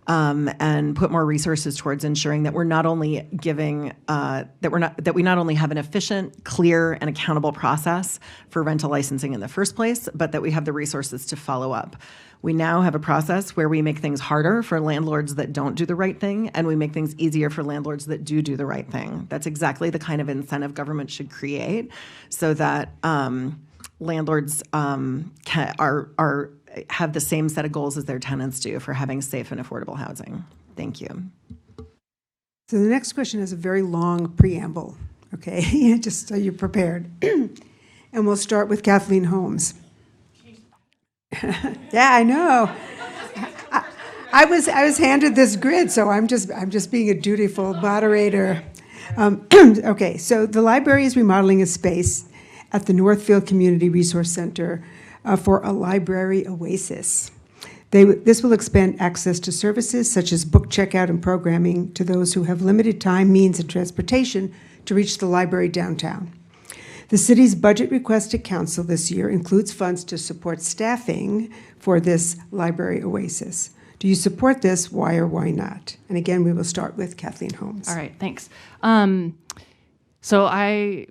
and put more resources towards ensuring that we're not only giving that we not only have an efficient, clear, and accountable process for rental licensing in the first place, but that we have the resources to follow up. We now have a process where we make things harder for landlords that don't do the right thing, and we make things easier for landlords that do the right thing. That's exactly the kind of incentive government should create, so that landlords have the same set of goals as their tenants do for having safe and affordable housing. Thank you. So the next question is a very long preamble, okay? Just so you're prepared. And we'll start with Kathleen Holmes. Yeah, I know. I was handed this grid, so I'm just being a dutiful moderator. Okay, so the library is remodeling a space at the Northfield Community Resource Center for a library oasis. This will expand access to services such as book checkout and programming to those who have limited time, means, and transportation to reach the library downtown. The city's budget request to council this year includes funds to support staffing for this library oasis. Do you support this? Why or why not? And again, we will start with Kathleen Holmes. All right, thanks. So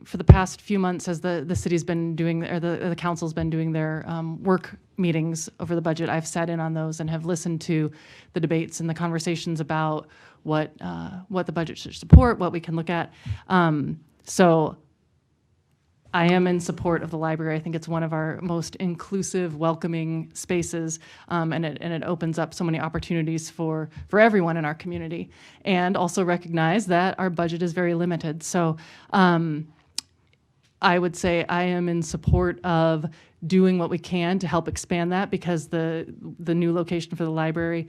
for the past few months, as the city's been doing, or the council's been doing their work meetings over the budget, I've sat in on those and have listened to the debates and the conversations about what the budget should support, what we can look at. So I am in support of the library. I think it's one of our most inclusive, welcoming spaces, and it opens up so many opportunities for everyone in our community. And also recognize that our budget is very limited. So I would say I am in support of doing what we can to help expand that, because the new location for the library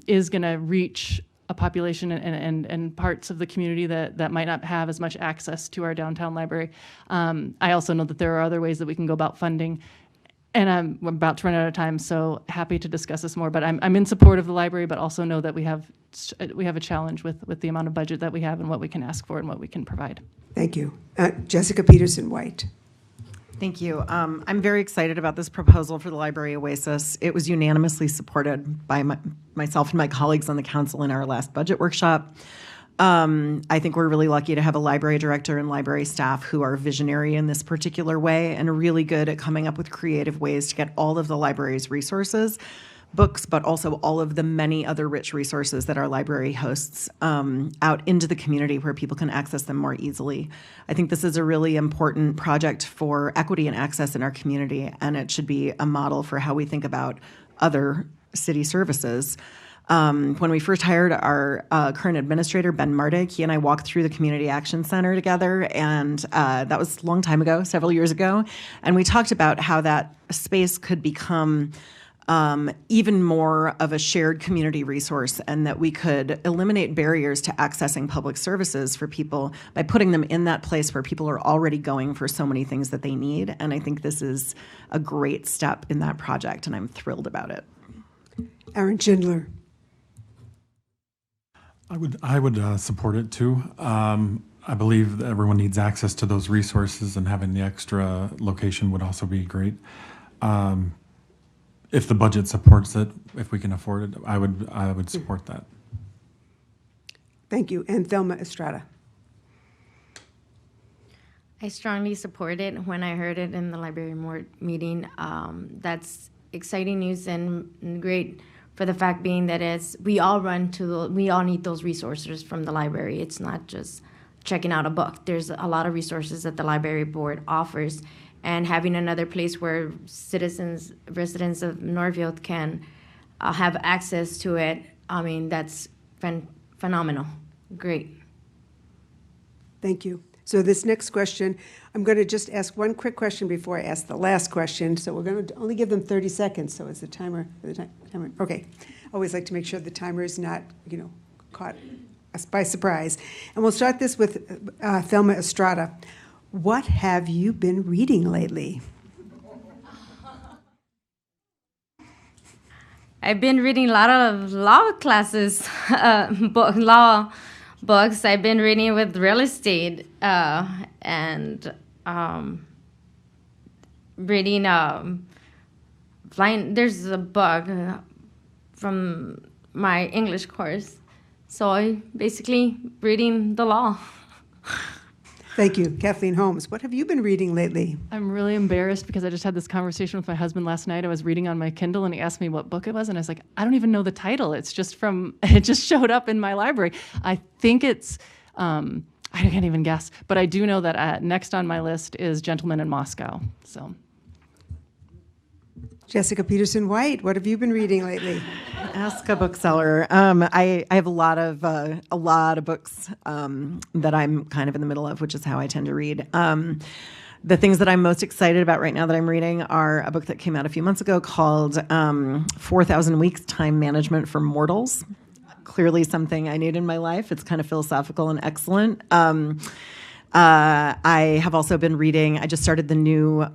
is going to reach a population and parts of the community that might not have as much access to our downtown library. I also know that there are other ways that we can go about funding, and I'm about to run out of time, so happy to discuss this more. But I'm in support of the library, but also know that we have a challenge with the amount of budget that we have and what we can ask for and what we can provide. Thank you. Jessica Peterson-White. Thank you. I'm very excited about this proposal for the Library Oasis. It was unanimously supported by myself and my colleagues on the council in our last budget workshop. I think we're really lucky to have a library director and library staff who are visionary in this particular way and really good at coming up with creative ways to get all of the library's resources, books, but also all of the many other rich resources that our library hosts out into the community where people can access them more easily. I think this is a really important project for equity and access in our community, and it should be a model for how we think about other city services. When we first hired our current administrator, Ben Mardig, he and I walked through the Community Action Center together, and that was a long time ago, several years ago, and we talked about how that space could become even more of a shared community resource, and that we could eliminate barriers to accessing public services for people by putting them in that place where people are already going for so many things that they need. And I think this is a great step in that project, and I'm thrilled about it. Aaron Schindler. I would support it too. I believe that everyone needs access to those resources, and having the extra location would also be great. If the budget supports it, if we can afford it, I would support that. Thank you. And Thelma Estrada. I strongly support it. When I heard it in the library meeting, that's exciting news and great for the fact being that we all need those resources from the library. It's not just checking out a book. There's a lot of resources that the library board offers. And having another place where residents of Northfield can have access to it, I mean, that's phenomenal. Great. Thank you. So this next question, I'm going to just ask one quick question before I ask the last question. So we're going to only give them 30 seconds. So is the timer? Okay. Always like to make sure the timer is not, caught by surprise. And we'll start this with Thelma Estrada. What have you been reading lately? I've been reading a lot of law classes, law books. I've been reading with real estate and reading. There's a book from my English course. So I basically reading the law. Thank you. Kathleen Holmes, what have you been reading lately? I'm really embarrassed because I just had this conversation with my husband last night. I was reading on my Kindle and he asked me what book it was, and I was like, I don't even know the title. It just showed up in my library. I think it's, I can't even guess, but I do know that next on my list is Gentleman in Moscow. So. Jessica Peterson White, what have you been reading lately? Ask a bookseller. I have a lot of books that I'm kind of in the middle of, which is how I tend to read. The things that I'm most excited about right now that I'm reading are a book that came out a few months ago called 4,000 Weeks: Time Management for Mortals. Clearly something I need in my life. It's kind of philosophical and excellent. I have also been reading, I just started the new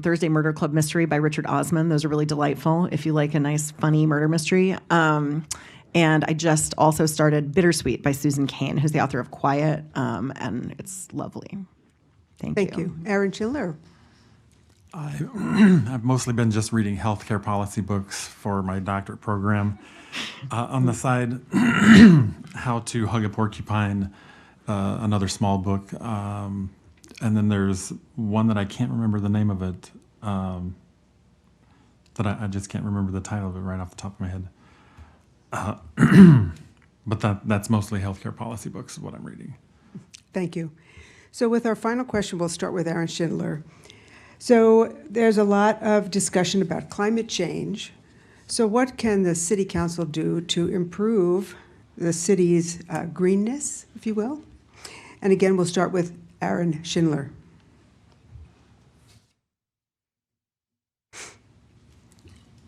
Thursday Murder Club mystery by Richard Osman. Those are really delightful if you like a nice, funny murder mystery. And I just also started Bittersweet by Susan Cain, who's the author of Quiet, and it's lovely. Thank you. Aaron Schindler. I've mostly been just reading healthcare policy books for my doctorate program. On the side, How to Hug a Porcupine, another small book. And then there's one that I can't remember the name of it, that I just can't remember the title of it right off the top of my head. But that's mostly healthcare policy books is what I'm reading. Thank you. So with our final question, we'll start with Aaron Schindler. So there's a lot of discussion about climate change. So what can the City Council do to improve the city's greenness, if you will? And again, we'll start with Aaron Schindler.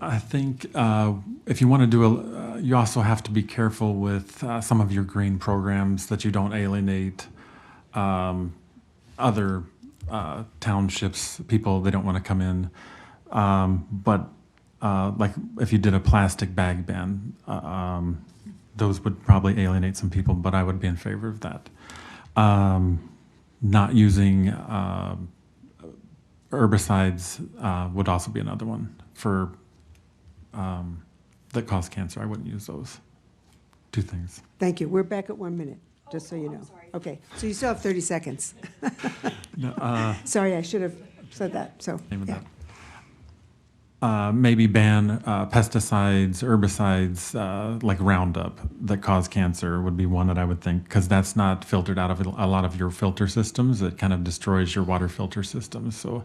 I think if you want to do you also have to be careful with some of your green programs that you don't alienate other townships, people, they don't want to come in. But like if you did a plastic bag ban, those would probably alienate some people, but I would be in favor of that. Not using herbicides would also be another one for that cause cancer. I wouldn't use those two things. Thank you. We're back at 1 minute, just so you know. Okay, so you still have 30 seconds. No, Sorry, I should have said that. So, name of yeah. that. Maybe ban pesticides, herbicides like Roundup that cause cancer would be one that I would think, because that's not filtered out of a lot of your filter systems. It kind of destroys your water filter systems. So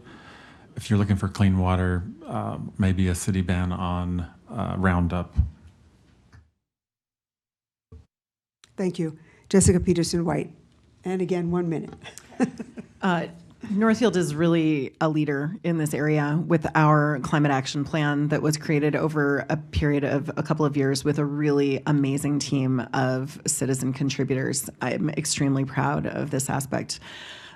if you're looking for clean water, maybe a city ban on Roundup. Thank you. Jessica Peterson White. And again, 1 minute. Northfield is really a leader in this area with our climate action plan that was created over a period of a couple of years with a really amazing team of citizen contributors. I'm extremely proud of this aspect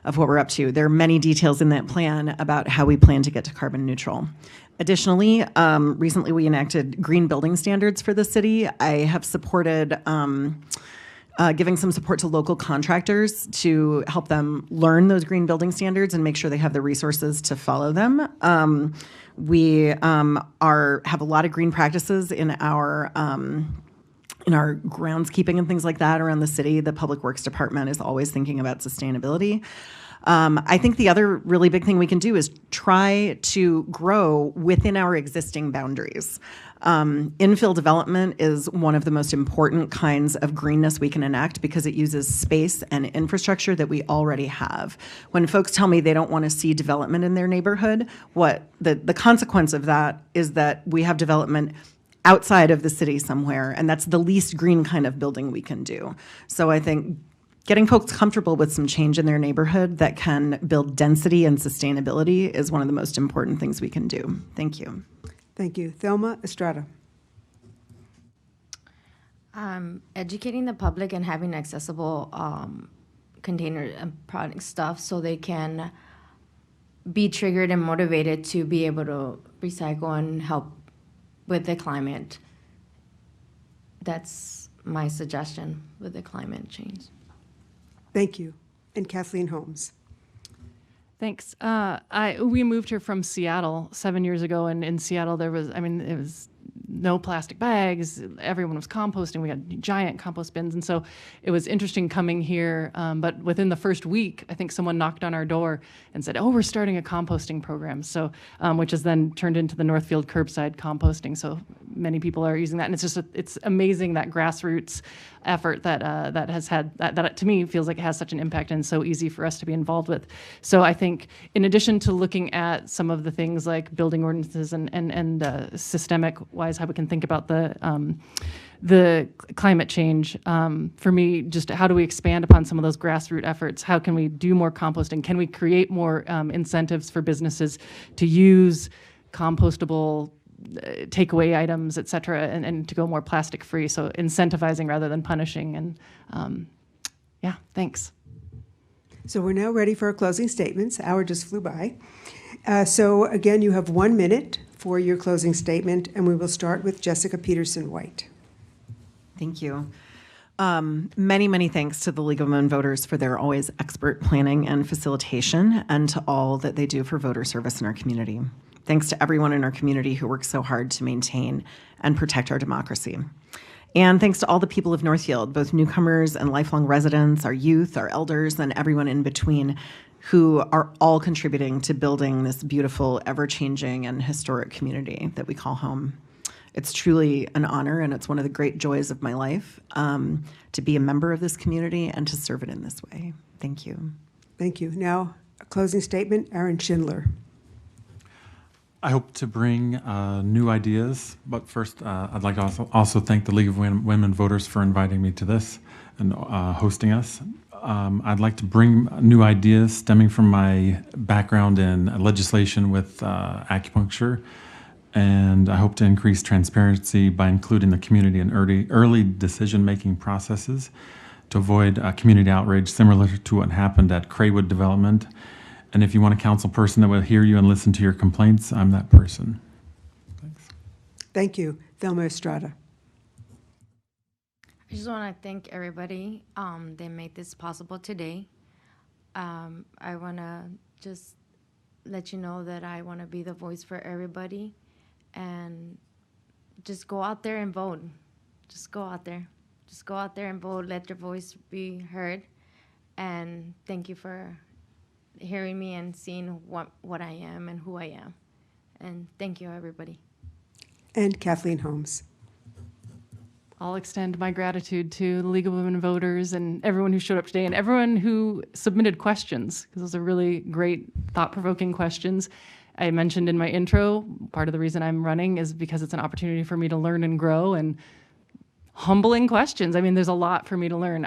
of what we're up to. There are many details in that plan about how we plan to get to carbon neutral. Additionally, recently we enacted green building standards for the city. I have supported giving some support to local contractors to help them learn those green building standards and make sure they have the resources to follow them. We have a lot of green practices in our groundskeeping and things like that around the city. The Public Works Department is always thinking about sustainability. I think the other really big thing we can do is try to grow within our existing boundaries. Infill development is one of the most important kinds of greenness we can enact because it uses space and infrastructure that we already have. When folks tell me they don't want to see development in their neighborhood, the consequence of that is that we have development outside of the city somewhere, and that's the least green kind of building we can do. So I think getting folks comfortable with some change in their neighborhood that can build density and sustainability is one of the most important things we can do. Thank you. Thank you. Thelma Estrada. Educating the public and having accessible container and product stuff so they can be triggered and motivated to be able to recycle and help with the climate. That's my suggestion with the climate change. Thank you. And Kathleen Holmes. Thanks. We moved here from Seattle 7 years ago, and in Seattle it was no plastic bags. Everyone was composting. We had giant compost bins. And so it was interesting coming here. But within the first week, I think someone knocked on our door and said, oh, we're starting a composting program. So, which has then turned into the Northfield curbside composting. So many people are using that. And it's amazing that grassroots effort that has had, that to me feels like it has such an impact and so easy for us to be involved with. So I think in addition to looking at some of the things like building ordinances and systemic wise, how we can think about the climate change, for me, just how do we expand upon some of those grassroots efforts? How can we do more composting? Can we create more incentives for businesses to use compostable takeaway items, et cetera, and to go more plastic free? So incentivizing rather than punishing. And yeah, thanks. So we're now ready for our closing statements. Hour just flew by. So again, you have 1 minute for your closing statement, and we will start with Jessica Peterson-White. Thank you. Many, many thanks to the League of Women Voters for their always expert planning and facilitation, and to all that they do for voter service in our community. Thanks to everyone in our community who works so hard to maintain and protect our democracy. And thanks to all the people of Northfield, both newcomers and lifelong residents, our youth, our elders, and everyone in between, who are all contributing to building this beautiful, ever-changing, and historic community that we call home. It's truly an honor, and it's one of the great joys of my life to be a member of this community and to serve it in this way. Thank you. Thank you. Now, a closing statement, Aaron Schindler. I hope to bring new ideas, but first I'd like to also thank the League of Women Voters for inviting me to this and hosting us. I'd like to bring new ideas stemming from my background in legislation with acupuncture, and I hope to increase transparency by including the community in early decision-making processes to avoid community outrage similar to what happened at Craywood Development. And if you want a council person that will hear you and listen to your complaints, I'm that person. Thanks. Thank you. Thelma Estrada. I just want to thank everybody that made this possible today. I want to just let you know that I want to be the voice for everybody, and just go out there and vote. Just go out there. Just go out there and vote. Let your voice be heard. And thank you for hearing me and seeing what I am and who I am. And thank you, everybody. And Kathleen Holmes. I'll extend my gratitude to the League of Women Voters and everyone who showed up today and everyone who submitted questions, because those are really great, thought-provoking questions. I mentioned in my intro, part of the reason I'm running is because it's an opportunity for me to learn and grow, and humbling questions. I mean, there's a lot for me to learn.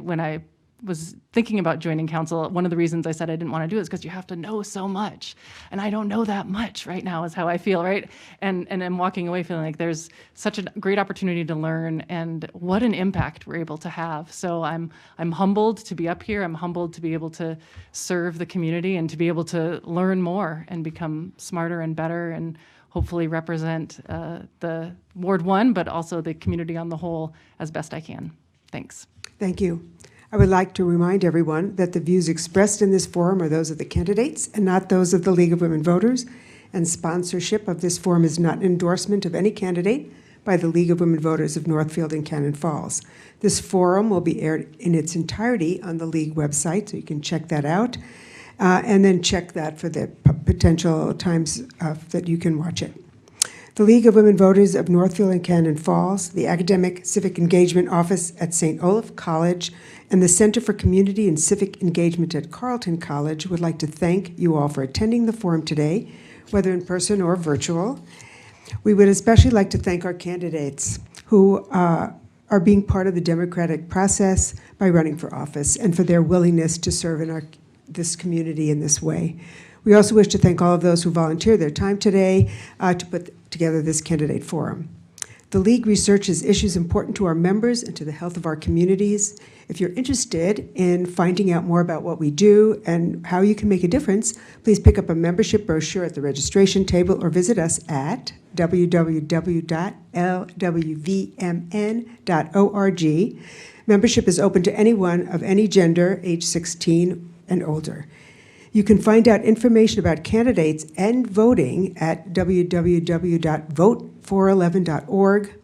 When I was thinking about joining council, one of the reasons I said I didn't want to do it is because you have to know so much. And I don't know that much right now is how I feel, right? And I'm walking away feeling like there's such a great opportunity to learn and what an impact we're able to have. So I'm humbled to be up here. I'm humbled to be able to serve the community and to be able to learn more and become smarter and better and hopefully represent the Ward 1, but also the community on the whole as best I can. Thanks. Thank you. I would like to remind everyone that the views expressed in this forum are those of the candidates and not those of the League of Women Voters, and sponsorship of this forum is not an endorsement of any candidate by the League of Women Voters of Northfield and Cannon Falls. This forum will be aired in its entirety on the League website, so you can check that out, and then check that for the potential times that you can watch it. The League of Women Voters of Northfield and Cannon Falls, the Academic Civic Engagement Office at St. Olaf College, and the Center for Community and Civic Engagement at Carleton College would like to thank you all for attending the forum today, whether in person or virtual. We would especially like to thank our candidates who are being part of the democratic process by running for office and for their willingness to serve in this community in this way. We also wish to thank all of those who volunteered their time today to put together this candidate forum. The League researches issues important to our members and to the health of our communities. If you're interested in finding out more about what we do and how you can make a difference, please pick up a membership brochure at the registration table or visit us at www.lwvmn.org. Membership is open to anyone of any gender, age 16 and older. You can find out information about candidates and voting at www.vote vote411.org,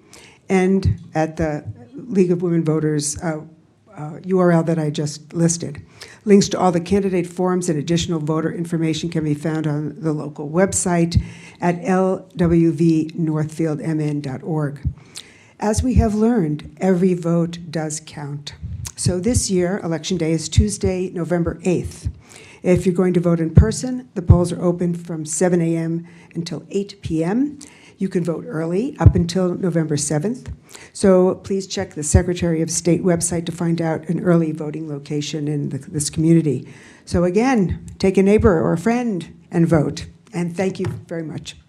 and at the League of Women Voters URL that I just listed. Links to all the candidate forums and additional voter information can be found on the local website at lwvnorthfieldmn.org. As we have learned, every vote does count. So this year, Election Day is Tuesday, November 8th. If you're going to vote in person, the polls are open from 7 a.m. until 8 p.m. You can vote early up until November 7th. So please check the Secretary of State website to find out an early voting location in this community. So again, take a neighbor or a friend and vote. And thank you very much.